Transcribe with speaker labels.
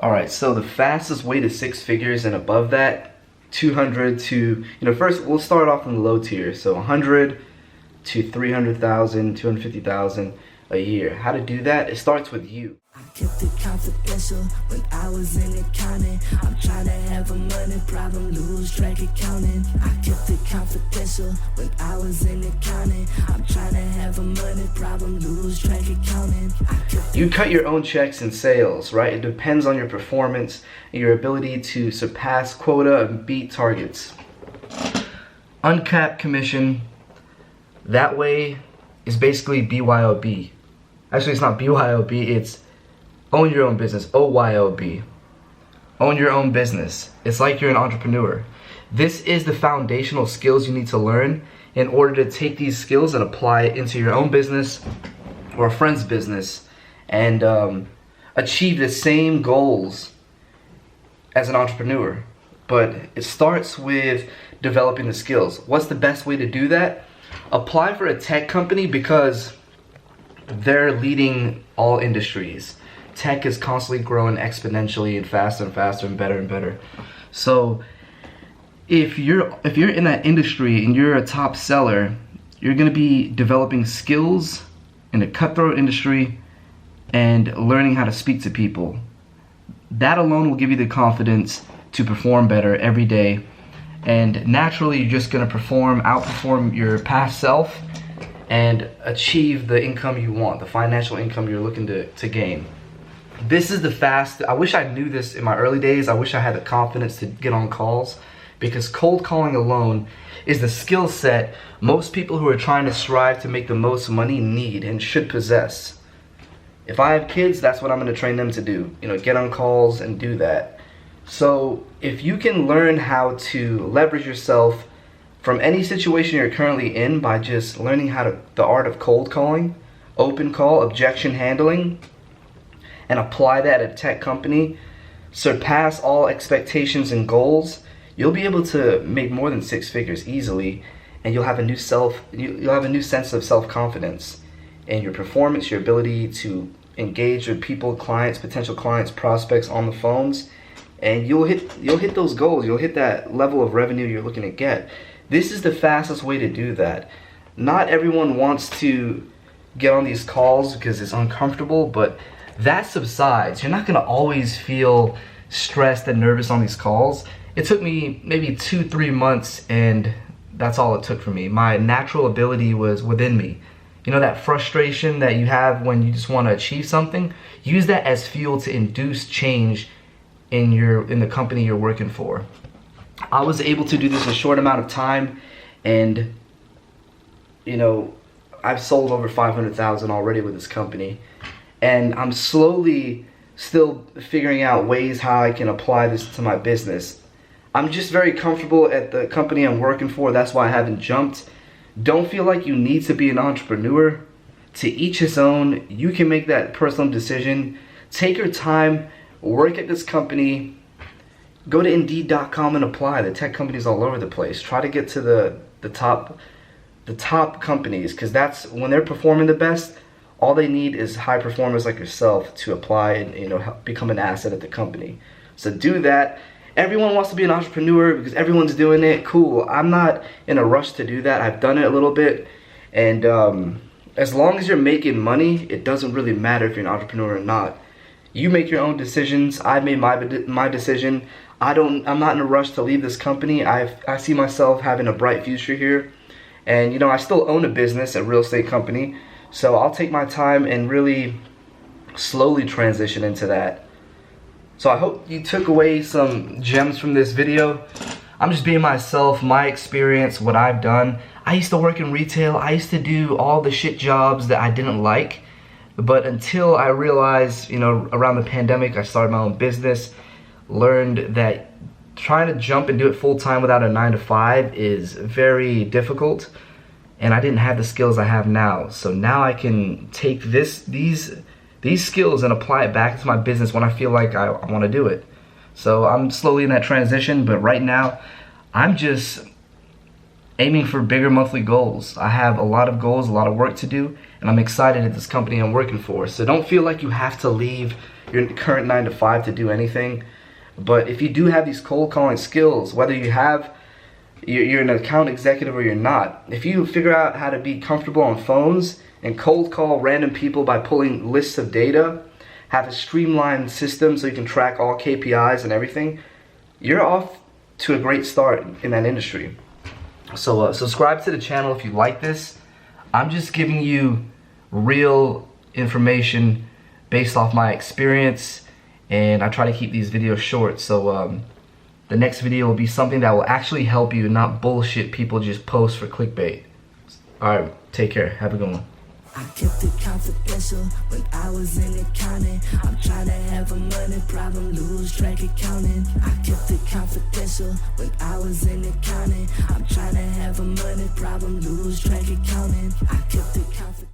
Speaker 1: Alright, so the fastest way to six figures and above that, 200 to, first we'll start off in the low tier. So 100 to 300,000, 250,000 a year. How to do that? It starts with you.
Speaker 2: I kept it confidential when I was in accounting. I'm trying to have a money problem, lose track of counting. I kept it confidential when I was in accounting. I'm trying to have a money problem, lose track of counting.
Speaker 1: You cut your own checks in sales, right? It depends on your performance and your ability to surpass quota and beat targets. Uncapped commission, that way is basically BYOB. Actually, it's not BYOB, it's own your own business, O.Y.O.B. Own your own business. It's like you're an entrepreneur. This is the foundational skills you need to learn in order to take these skills and apply it into your own business or a friend's business and achieve the same goals as an entrepreneur. But it starts with developing the skills. What's the best way to do that? Apply for a tech company because they're leading all industries. Tech is constantly growing exponentially and faster and better and better. So if you're in that industry and you're a top seller, you're going to be developing skills in a cutthroat industry and learning how to speak to people. That alone will give you the confidence to perform better every day, and naturally you're just going to outperform your past self and achieve the income you want, the financial income you're looking to gain. This is the I wish I knew this in my early days. I wish I had the confidence to get on calls, because cold calling alone is the skill set most people who are trying to strive to make the most money need and should possess. If I have kids, that's what I'm going to train them to do. Get on calls and do that. So if you can learn how to leverage yourself from any situation you're currently in by just learning the art of cold calling, open call, objection handling, and apply that at a tech company, surpass all expectations and goals, you'll be able to make more than six figures easily, and you'll have a new sense of self-confidence in your performance, your ability to engage with people, clients, potential clients, prospects on the phones, and you'll hit those goals. You'll hit that level of revenue you're looking to get. This is the fastest way to do that. Not everyone wants to get on these calls because it's uncomfortable, but that subsides. You're not going to always feel stressed and nervous on these calls. It took me maybe 2-3 months, and that's all it took for me. My natural ability was within me. That frustration that you have when you just want to achieve something, use that as fuel to induce change in the company you're working for. I was able to do this in a short amount of time, and I've sold over 500,000 already with this company. And I'm slowly still figuring out ways how I can apply this to my business. I'm just very comfortable at the company I'm working for. That's why I haven't jumped. Don't feel like you need to be an entrepreneur. To each his own. You can make that personal decision. Take your time. Work at this company. Go to Indeed.com and apply. The tech companies all over the place. Try to get to the top companies, because that's when they're performing the best. All they need is high performers like yourself to apply and become an asset at the company. So do that. Everyone wants to be an entrepreneur because everyone's doing it. Cool. I'm not in a rush to do that. I've done it a little bit, and as long as you're making money, it doesn't really matter if you're an entrepreneur or not. You make your own decisions. I made my decision. I'm not in a rush to leave this company. I see myself having a bright future here, and I still own a business, a real estate company. So I'll take my time and really slowly transition into that. So I hope you took away some gems from this video. I'm just being myself, my experience, what I've done. I used to work in retail. I used to do all the shit jobs that I didn't like. But until I realized, around the pandemic, I started my own business, learned that trying to jump and do it full time without a 9-to-5 is very difficult. And I didn't have the skills I have now. So now I can take these skills and apply it back to my business when I feel like I want to do it. So I'm slowly in that transition, but right now I'm just aiming for bigger monthly goals. I have a lot of goals, a lot of work to do, and I'm excited at this company I'm working for. So don't feel like you have to leave your current 9 to 5 to do anything. But if you do have these cold calling skills, whether you're an account executive or you're not, if you figure out how to be comfortable on phones and cold call random people by pulling lists of data, have a streamlined system so you can track all KPIs and everything, you're off to a great start in that industry. So subscribe to the channel if you like this. I'm just giving you real information based off my experience, and I try to keep these videos short. So the next video will be something that will actually help you, not bullshit people just post for clickbait. Alright, take care. Have a good one.
Speaker 2: I kept it confidential when I was in accounting. I'm trying to have a money problem, lose track of counting. I kept it confidential when I was in accounting. I'm trying to have a money problem, lose track of counting. I kept it confidential.